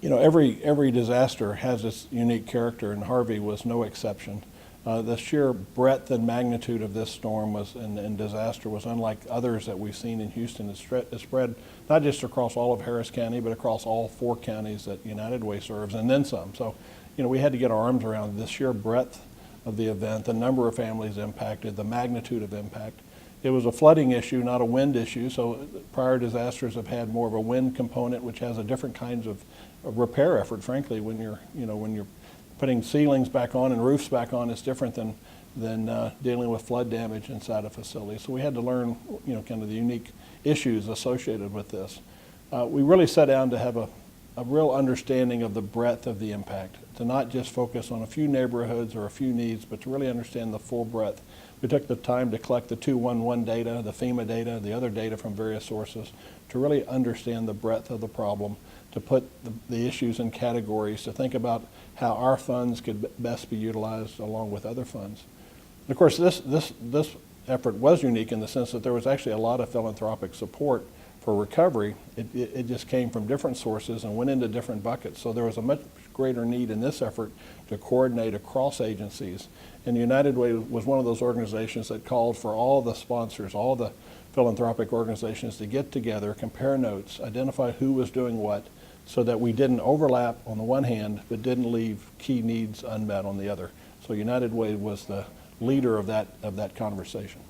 Every disaster has its unique character, and Harvey was no exception. The sheer breadth and magnitude of this storm and disaster was unlike others that we've seen in Houston. It spread not just across all of Harris County, but across all 4 counties that United Way serves, and then some. So, we had to get our arms around the sheer breadth of the event, the number of families impacted, the magnitude of impact. It was a flooding issue, not a wind issue. So prior disasters have had more of a wind component, which has a different kinds of repair effort. Frankly, when you're putting ceilings back on and roofs back on, it's different than dealing with flood damage inside a facility. So we had to learn, kind of the unique issues associated with this. We really sat down to have a real understanding of the breadth of the impact, to not just focus on a few neighborhoods or a few needs, but to really understand the full breadth. We took the time to collect the 211 data, the FEMA data, the other data from various sources, to really understand the breadth of the problem, to put the issues in categories, to think about how our funds could best be utilized along with other funds. And of course, this effort was unique in the sense that there was actually a lot of philanthropic support for recovery. It just came from different sources and went into different buckets. So there was a much greater need in this effort to coordinate across agencies. And United Way was one of those organizations that called for all the sponsors, all the philanthropic organizations to get together, compare notes, identify who was doing what, so that we didn't overlap on the one hand, but didn't leave key needs unmet on the other. So United Way was the leader of that conversation.